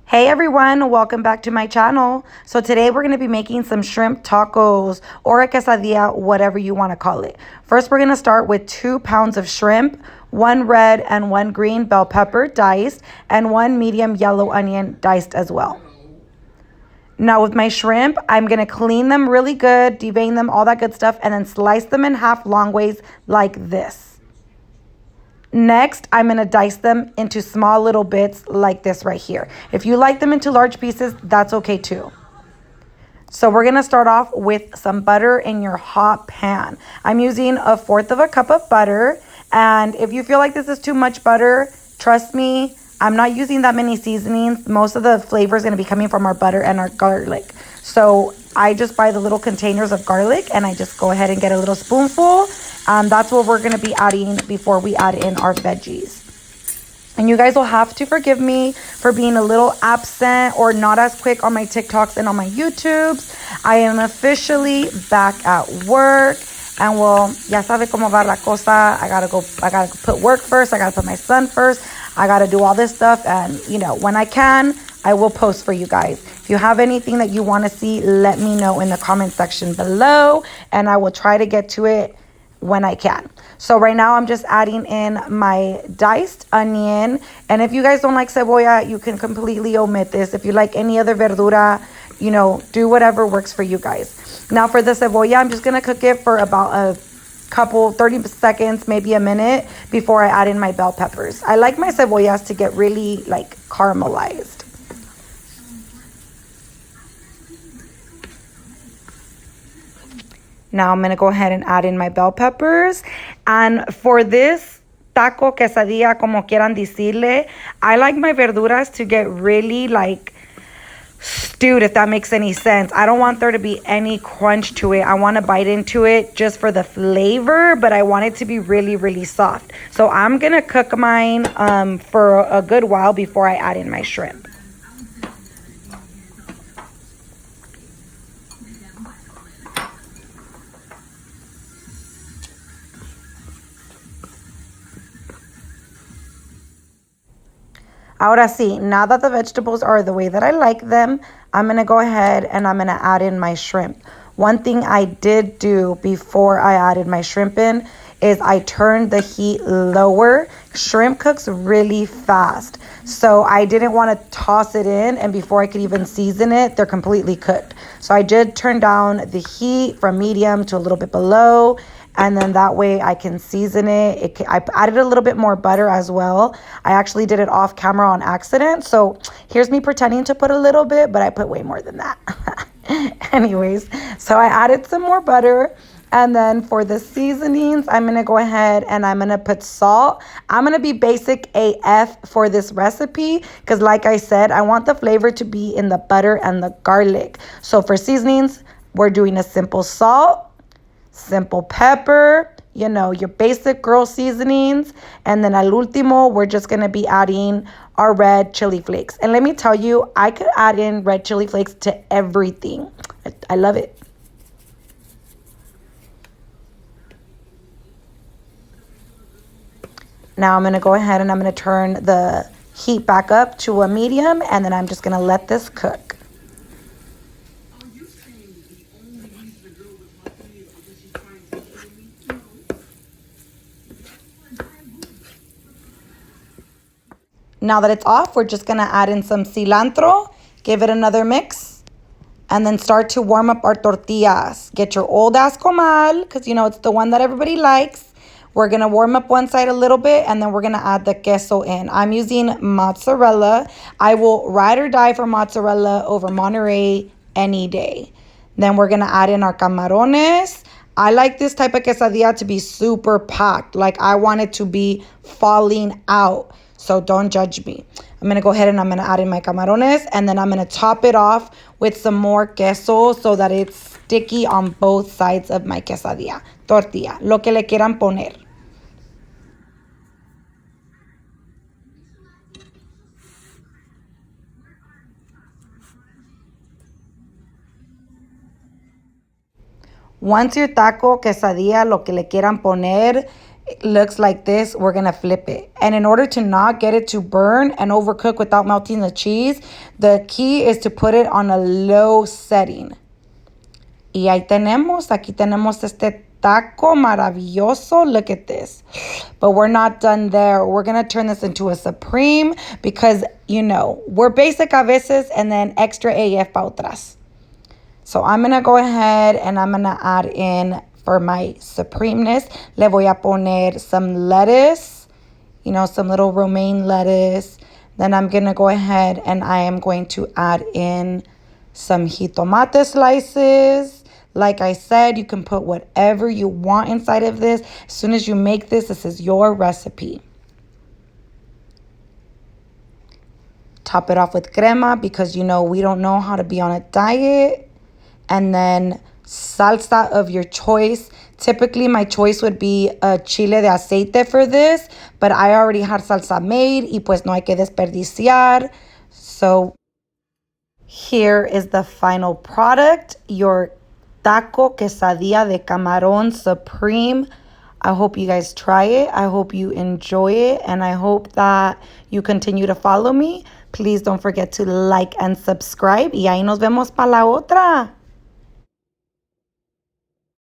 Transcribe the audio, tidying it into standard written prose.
Hey everyone, welcome back to my channel. So today we're going to be making some shrimp tacos or a quesadilla, whatever you want to call it. First, we're going to start with 2 pounds of shrimp, 1 red and 1 green bell pepper diced, and 1 medium yellow onion diced as well. Now with my shrimp, I'm going to clean them really good, devein them, all that good stuff, and then slice them in half long ways like this. Next, I'm going to dice them into small little bits like this right here. If you like them into large pieces, that's okay too. So we're going to start off with some butter in your hot pan. I'm using 1/4 cup of butter. And if you feel like this is too much butter, trust me, I'm not using that many seasonings. Most of the flavor is going to be coming from our butter and our garlic. So I just buy the little containers of garlic and I just go ahead and get a little spoonful. That's what we're going to be adding before we add in our veggies. And you guys will have to forgive me for being a little absent or not as quick on my TikToks and on my YouTubes. I am officially back at work. And well, ya sabe cómo va la cosa. I gotta put work first. I gotta put my son first. I gotta do all this stuff. And you know, when I can, I will post for you guys. If you have anything that you want to see, let me know in the comment section below. And I will try to get to it when I can. So right now I'm just adding in my diced onion. And if you guys don't like cebolla, you can completely omit this. If you like any other verdura, you know, do whatever works for you guys. Now for the cebolla, I'm just going to cook it for about a couple, 30 seconds, maybe a minute before I add in my bell peppers. I like my cebollas to get really like caramelized. Now I'm going to go ahead and add in my bell peppers. And for this taco, quesadilla, como quieran decirle, I like my verduras to get really like stewed, if that makes any sense. I don't want there to be any crunch to it. I want to bite into it just for the flavor, but I want it to be really, really soft. So I'm going to cook mine for a good while before I add in my shrimp. Ahora sí, now that the vegetables are the way that I like them, I'm going to go ahead and I'm going to add in my shrimp. One thing I did do before I added my shrimp in is I turned the heat lower. Shrimp cooks really fast. So I didn't want to toss it in, and before I could even season it, they're completely cooked. So I did turn down the heat from medium to a little bit below. And then that way I can season it. I added a little bit more butter as well. I actually did it off camera on accident. So here's me pretending to put a little bit, but I put way more than that. Anyways, so I added some more butter. And then for the seasonings, I'm going to go ahead and I'm going to put salt. I'm going to be basic AF for this recipe because like I said, I want the flavor to be in the butter and the garlic. So for seasonings, we're doing a simple salt, simple pepper, you know, your basic girl seasonings. And then al último, we're just going to be adding our red chili flakes. And let me tell you, I could add in red chili flakes to everything. I love it. Now I'm going to go ahead and I'm going to turn the heat back up to a medium. And then I'm just going to let this cook. Now that it's off, we're just going to add in some cilantro, give it another mix, and then start to warm up our tortillas. Get your old ass comal, because, you know, it's the one that everybody likes. We're going to warm up one side a little bit, and then we're going to add the queso in. I'm using mozzarella. I will ride or die for mozzarella over Monterey any day. Then we're going to add in our camarones. I like this type of quesadilla to be super packed. Like, I want it to be falling out. So don't judge me. I'm going to go ahead and I'm going to add in my camarones. And then I'm going to top it off with some more queso so that it's sticky on both sides of my quesadilla. Tortilla. Lo que le quieran poner. Once your taco, quesadilla, lo que le quieran poner, it looks like this, we're going to flip it. And in order to not get it to burn and overcook without melting the cheese, the key is to put it on a low setting. Y ahí tenemos, aquí tenemos este taco maravilloso. Look at this. But we're not done there. We're going to turn this into a supreme because, you know, we're basic a veces and then extra AF pa otras. So I'm going to go ahead and I'm going to add in, for my supremeness, le voy a poner some lettuce, you know, some little romaine lettuce. Then I'm going to go ahead and I am going to add in some jitomate slices. Like I said, you can put whatever you want inside of this. As soon as you make this, this is your recipe. Top it off with crema because, you know, we don't know how to be on a diet. And then salsa of your choice. Typically, my choice would be a chile de aceite for this, but I already had salsa made y pues no hay que desperdiciar. So here is the final product, your taco quesadilla de camarón supreme. I hope you guys try it. I hope you enjoy it, and I hope that you continue to follow me. Please don't forget to like and subscribe. Y ahí nos vemos para la otra.